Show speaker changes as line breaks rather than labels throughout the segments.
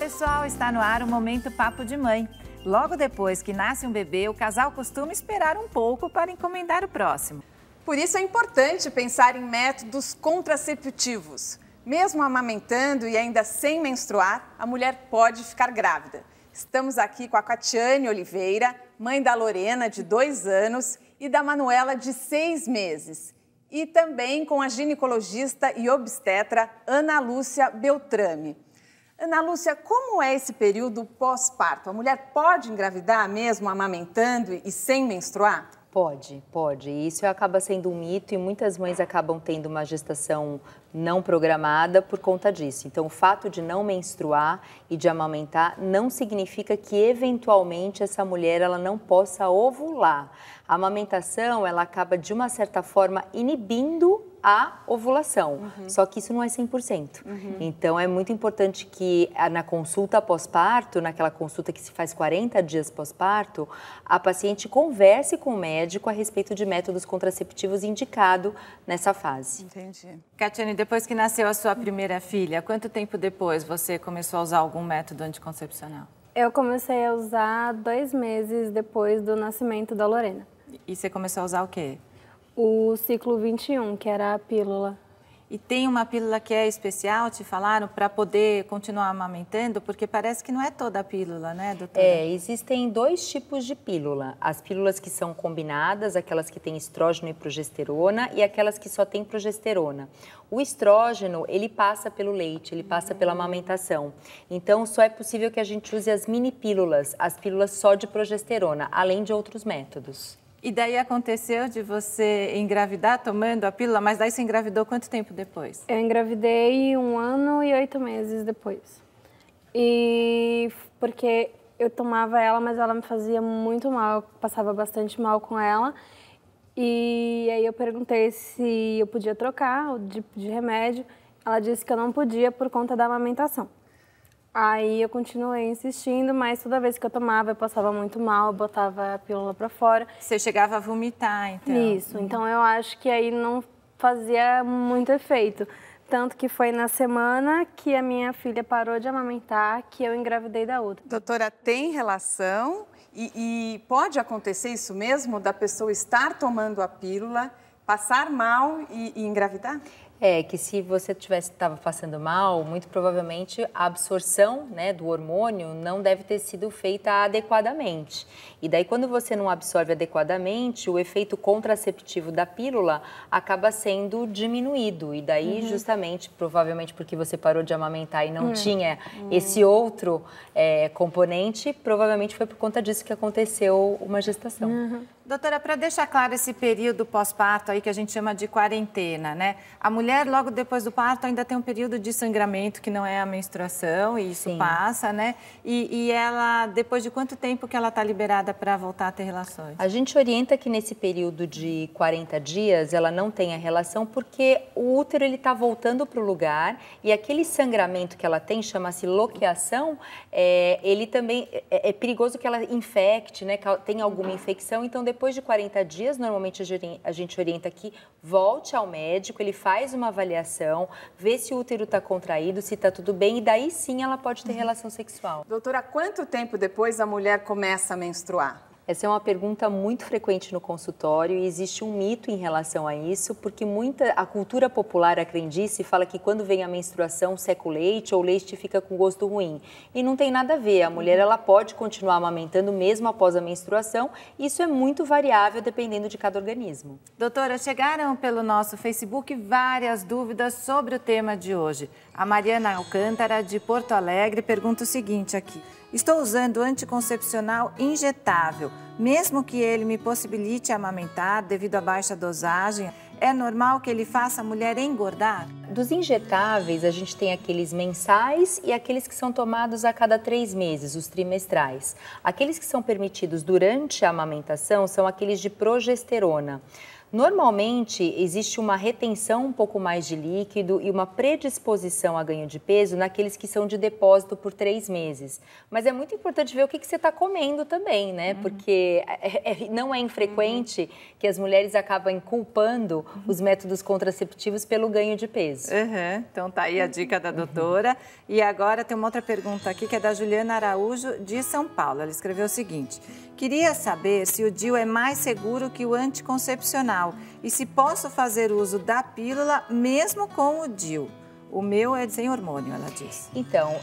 pessoal, está no ar o Momento Papo de Mãe. Logo depois que nasce um bebê, o casal costuma esperar um pouco para encomendar o próximo.
Por isso é importante pensar em métodos contraceptivos. Mesmo amamentando e ainda sem menstruar, a mulher pode ficar grávida. Estamos aqui com a Catiane Oliveira, mãe da Lorena, de 2 anos, e da Manuela, de 6 meses. E também com a ginecologista e obstetra Ana Lúcia Beltrame. Ana Lúcia, como é esse período pós-parto? A mulher pode engravidar mesmo amamentando e sem menstruar?
Pode. Isso acaba sendo um mito e muitas mães acabam tendo uma gestação não programada por conta disso. Então, o fato de não menstruar e de amamentar não significa que, eventualmente, essa mulher ela não possa ovular. A amamentação, ela acaba, de uma certa forma, inibindo a ovulação, só que isso não é 100%. Então, é muito importante que na consulta pós-parto, naquela consulta que se faz 40 dias pós-parto, a paciente converse com o médico a respeito de métodos contraceptivos indicados nessa fase.
Entendi.
Catiane, depois que nasceu a sua primeira filha, quanto tempo depois você começou a usar algum método anticoncepcional?
Eu comecei a usar 2 meses depois do nascimento da Lorena.
E você começou a usar o quê?
O ciclo 21, que era a pílula.
E tem uma pílula que é especial, te falaram, para poder continuar amamentando? Porque parece que não é toda a pílula, né, doutora?
Existem 2 tipos de pílula. As pílulas que são combinadas, aquelas que têm estrógeno e progesterona, e aquelas que só têm progesterona. O estrógeno, ele passa pelo leite, ele passa pela amamentação. Então, só é possível que a gente use as mini pílulas, as pílulas só de progesterona, além de outros métodos.
E daí aconteceu de você engravidar tomando a pílula, mas daí você engravidou quanto tempo depois?
Eu engravidei 1 ano e 8 meses depois. E porque eu tomava ela, mas ela me fazia muito mal, eu passava bastante mal com ela. E aí eu perguntei se eu podia trocar o tipo de remédio. Ela disse que eu não podia por conta da amamentação. Aí eu continuei insistindo, mas toda vez que eu tomava, eu passava muito mal, eu botava a pílula pra fora.
Você chegava a vomitar, então?
Isso, então eu acho que aí não fazia muito efeito. Tanto que foi na semana que a minha filha parou de amamentar que eu engravidei da outra.
Doutora, tem relação e pode acontecer isso mesmo, da pessoa estar tomando a pílula, passar mal e engravidar?
Que se você estava passando mal, muito provavelmente a absorção, né, do hormônio não deve ter sido feita adequadamente. E daí, quando você não absorve adequadamente, o efeito contraceptivo da pílula acaba sendo diminuído. E daí, justamente, provavelmente porque você parou de amamentar e não tinha esse outro componente, provavelmente foi por conta disso que aconteceu uma gestação.
Doutora, para deixar claro esse período pós-parto aí que a gente chama de quarentena, né? A mulher, logo depois do parto, ainda tem um período de sangramento que não é a menstruação, e isso passa, né? E ela, depois de quanto tempo que ela está liberada para voltar a ter relações?
A gente orienta que nesse período de 40 dias ela não tenha relação porque o útero ele está voltando para o lugar e aquele sangramento que ela tem, chama-se loqueação, ele também é perigoso que ela infecte, né? Que tenha alguma infecção, então depois de 40 dias, normalmente a gente orienta que volte ao médico, ele faz uma avaliação, vê se o útero está contraído, se está tudo bem, e daí sim ela pode ter relação sexual.
Doutora, quanto tempo depois a mulher começa a menstruar?
Essa é uma pergunta muito frequente no consultório e existe um mito em relação a isso, porque a cultura popular, a crendice, fala que quando vem a menstruação seca o leite ou o leite fica com gosto ruim. E não tem nada a ver, a mulher ela pode continuar amamentando mesmo após a menstruação, e isso é muito variável dependendo de cada organismo.
Doutora, chegaram pelo nosso Facebook várias dúvidas sobre o tema de hoje. A Mariana Alcântara, de Porto Alegre, pergunta o seguinte aqui. Estou usando anticoncepcional injetável, mesmo que ele me possibilite amamentar devido à baixa dosagem. É normal que ele faça a mulher engordar?
Dos injetáveis, a gente tem aqueles mensais e aqueles que são tomados a cada 3 meses, os trimestrais. Aqueles que são permitidos durante a amamentação são aqueles de progesterona. Normalmente, existe uma retenção um pouco mais de líquido e uma predisposição a ganho de peso naqueles que são de depósito por 3 meses. Mas é muito importante ver o que você está comendo também, né? Porque não é infrequente que as mulheres acabam culpando os métodos contraceptivos pelo ganho de peso.
Então tá aí a dica da doutora. E agora tem uma outra pergunta aqui que é da Juliana Araújo, de São Paulo. Ela escreveu o seguinte: queria saber se o DIU é mais seguro que o anticoncepcional e se posso fazer uso da pílula mesmo com o DIU. O meu é sem hormônio, ela diz.
Então,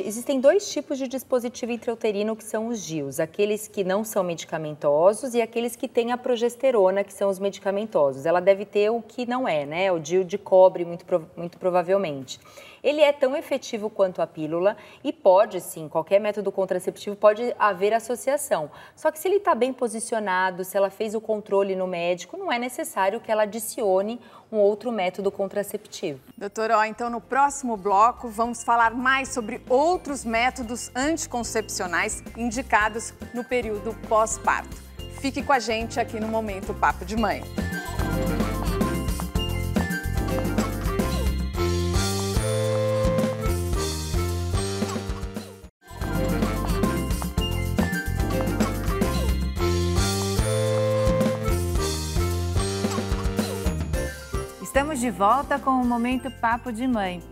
existem 2 tipos de dispositivo intrauterino que são os DIUs. Aqueles que não são medicamentosos e aqueles que têm a progesterona, que são os medicamentosos. Ela deve ter o que não é, né? O DIU de cobre, muito provavelmente. Ele é tão efetivo quanto a pílula e pode, sim, qualquer método contraceptivo pode haver associação. Só que se ele está bem posicionado, se ela fez o controle no médico, não é necessário que ela adicione um outro método contraceptivo.
Doutora, então no próximo bloco vamos falar mais sobre outros métodos anticoncepcionais indicados no período pós-parto. Fique com a gente aqui no Momento Papo de Mãe.
Estamos de volta com o Momento Papo de Mãe.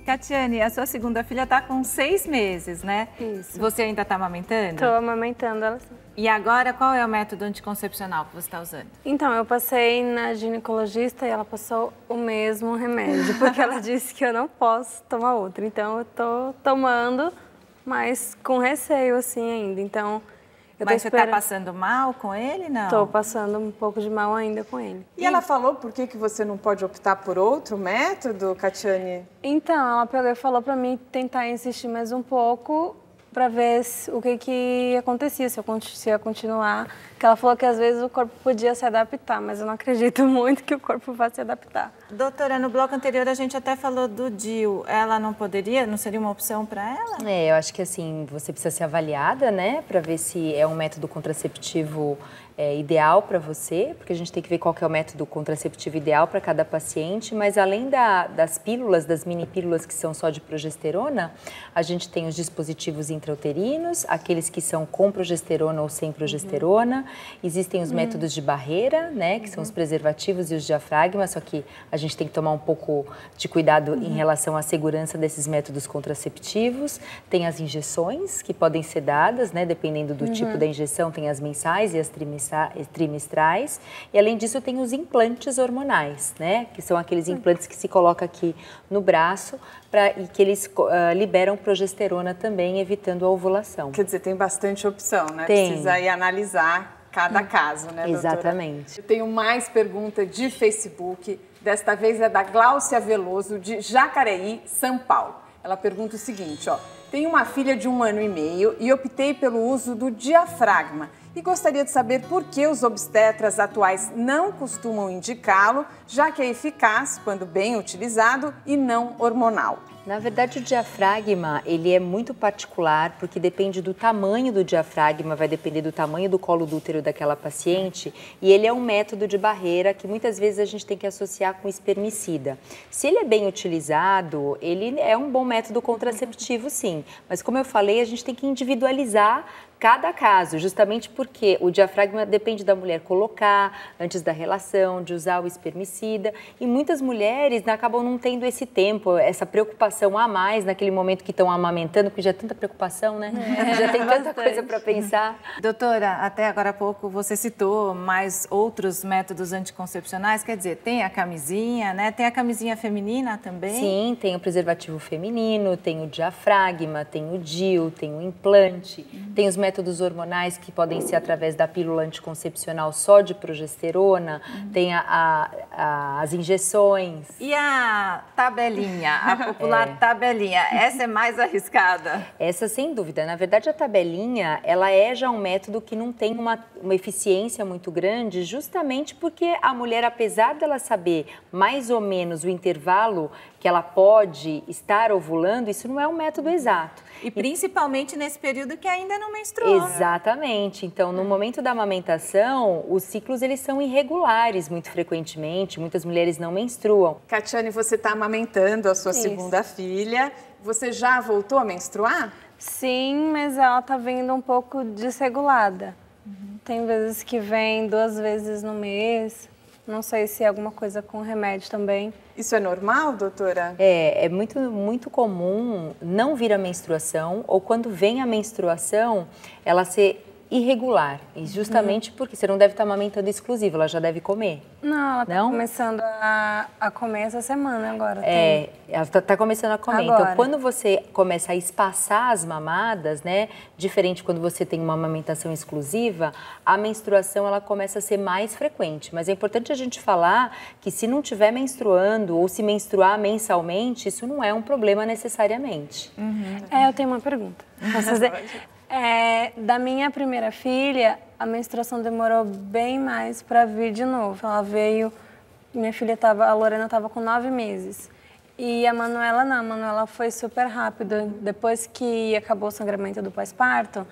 Catiane, a sua segunda filha está com 6 meses, né?
Isso.
Você ainda está amamentando?
Estou amamentando ela.
E agora, qual é o método anticoncepcional que você está usando?
Então, eu passei na ginecologista e ela passou o mesmo remédio, porque ela disse que eu não posso tomar outro. Então, eu tô tomando, mas com receio, assim, ainda. Então,
Mas você está passando mal com ele, não?
Estou passando um pouco de mal ainda com ele.
E ela falou por que você não pode optar por outro método, Catiane?
Então, ela pegou e falou para mim tentar insistir mais um pouco para ver o que acontecia, se eu ia continuar. Que ela falou que às vezes o corpo podia se adaptar, mas eu não acredito muito que o corpo vá se adaptar.
Doutora, no bloco anterior a gente até falou do DIU. Ela não poderia? Não seria uma opção para ela?
Eu acho que assim, você precisa ser avaliada, né, para ver se é um método contraceptivo ideal para você, porque a gente tem que ver qual que é o método contraceptivo ideal para cada paciente, mas além das pílulas, das mini pílulas que são só de progesterona, a gente tem os dispositivos intrauterinos, aqueles que são com progesterona ou sem progesterona, existem os métodos de barreira, né, que são os preservativos e os diafragmas, só que a gente tem que tomar um pouco de cuidado em relação à segurança desses métodos contraceptivos, tem as injeções que podem ser dadas, né, dependendo do tipo da injeção, tem as mensais e as trimestrais, e além disso tem os implantes hormonais, né, que são aqueles implantes que se coloca aqui no braço e que eles liberam progesterona também, evitando a ovulação.
Quer dizer, tem bastante opção, né?
Tem.
Precisa aí analisar cada caso, né, doutora?
Exatamente.
Eu tenho mais pergunta de Facebook, desta vez é da Gláucia Veloso, de Jacareí, São Paulo. Ela pergunta o seguinte, ó: tenho uma filha de 1 ano e meio e optei pelo uso do diafragma. E gostaria de saber por que os obstetras atuais não costumam indicá-lo, já que é eficaz quando bem utilizado e não hormonal.
Na verdade, o diafragma, ele é muito particular, porque depende do tamanho do diafragma, vai depender do tamanho do colo do útero daquela paciente, e ele é um método de barreira que muitas vezes a gente tem que associar com espermicida. Se ele é bem utilizado, ele é um bom método contraceptivo, sim, mas como eu falei, a gente tem que individualizar cada caso, justamente porque o diafragma depende da mulher colocar antes da relação, de usar o espermicida, e muitas mulheres acabam não tendo esse tempo, essa preocupação a mais naquele momento que estão amamentando, porque já é tanta preocupação, né? Já tem tanta coisa para pensar.
Doutora, até agora há pouco você citou mais outros métodos anticoncepcionais, quer dizer, tem a camisinha, né? Tem a camisinha feminina também?
Sim, tem o preservativo feminino, tem o diafragma, tem o DIU, tem o implante, tem os métodos hormonais que podem ser através da pílula anticoncepcional só de progesterona, tem as injeções.
E a tabelinha, a popular tabelinha, essa é mais arriscada?
Essa sem dúvida. Na verdade, a tabelinha, ela é já um método que não tem uma eficiência muito grande, justamente porque a mulher, apesar dela saber mais ou menos o intervalo que ela pode estar ovulando, isso não é um método exato.
E principalmente nesse período que ainda não menstruou.
Exatamente. Então, no momento da amamentação, os ciclos eles são irregulares muito frequentemente, muitas mulheres não menstruam.
Catiane, você está amamentando a sua segunda filha. Você já voltou a menstruar?
Sim, mas ela tá vindo um pouco desregulada. Tem vezes que vem 2 vezes no mês. Não sei se é alguma coisa com remédio também.
Isso é normal, doutora?
É muito comum não vir a menstruação ou quando vem a menstruação, ela ser irregular. E justamente porque você não deve estar amamentando exclusivo, ela já deve comer.
Não, ela tá começando a comer essa semana agora.
Ela tá começando a comer.
Agora.
Então, quando você começa a espaçar as mamadas, né, diferente quando você tem uma amamentação exclusiva, a menstruação ela começa a ser mais frequente. Mas é importante a gente falar que se não estiver menstruando ou se menstruar mensalmente, isso não é um problema necessariamente.
Eu tenho uma pergunta. Posso fazer? Da minha primeira filha, a menstruação demorou bem mais para vir de novo. Ela veio, a Lorena estava com 9 meses. E a Manuela não, a Manuela foi super rápido. Depois que acabou o sangramento do pós-parto,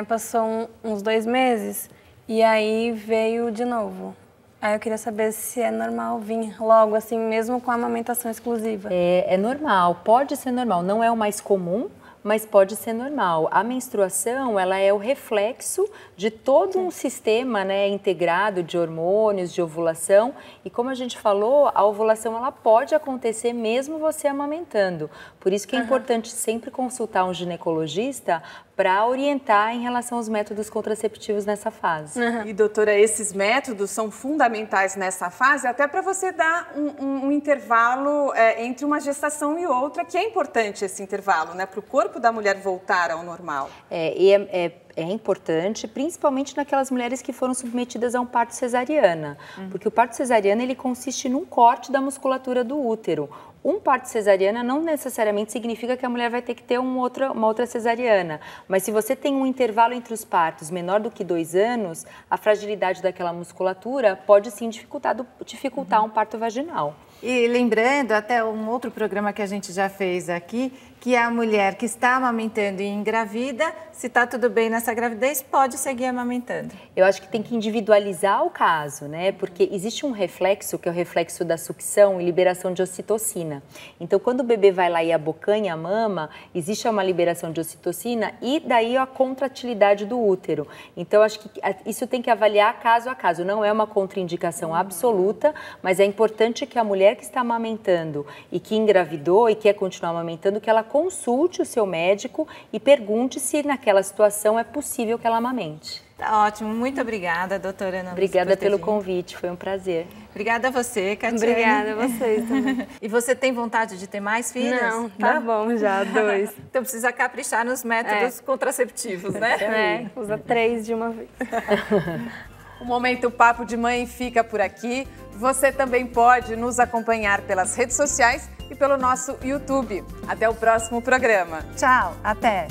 passou uns 2 meses e aí veio de novo. Aí eu queria saber se é normal vir logo, assim, mesmo com a amamentação exclusiva.
É normal, pode ser normal, não é o mais comum, mas pode ser normal. A menstruação, ela é o reflexo de todo um sistema, né, integrado de hormônios, de ovulação. E como a gente falou, a ovulação ela pode acontecer mesmo você amamentando. Por isso que é importante sempre consultar um ginecologista para orientar em relação aos métodos contraceptivos nessa fase.
E, doutora, esses métodos são fundamentais nessa fase, até para você dar um intervalo entre uma gestação e outra, que é importante esse intervalo, né, para o corpo da mulher voltar ao normal.
É importante, principalmente naquelas mulheres que foram submetidas a um parto cesariana, porque o parto cesariana ele consiste num corte da musculatura do útero. Um parto cesariana não necessariamente significa que a mulher vai ter que ter uma outra cesariana, mas se você tem um intervalo entre os partos menor do que 2 anos, a fragilidade daquela musculatura pode sim dificultar um parto vaginal.
E lembrando, até um outro programa que a gente já fez aqui, que a mulher que está amamentando e engravida, se está tudo bem nessa gravidez, pode seguir amamentando.
Eu acho que tem que individualizar o caso, né? Porque existe um reflexo, que é o reflexo da sucção e liberação de ocitocina. Então, quando o bebê vai lá e abocanha a mama, existe uma liberação de ocitocina e daí a contratilidade do útero. Então, acho que isso tem que avaliar caso a caso. Não é uma contraindicação absoluta, mas é importante que a mulher que está amamentando e que engravidou e quer continuar amamentando, que ela consulte o seu médico e pergunte se naquela situação é possível que ela amamente.
Tá ótimo, muito obrigada, doutora Ana.
Obrigada pelo convite, foi um prazer.
Obrigada a você, Catiane.
Obrigada a vocês também.
E você tem vontade de ter mais filhos?
Não, tá bom já, 2.
Então precisa caprichar nos métodos contraceptivos, né?
Usa 3 de uma vez.
O Momento Papo de Mãe fica por aqui. Você também pode nos acompanhar pelas redes sociais e pelo nosso YouTube. Até o próximo programa.
Tchau, até!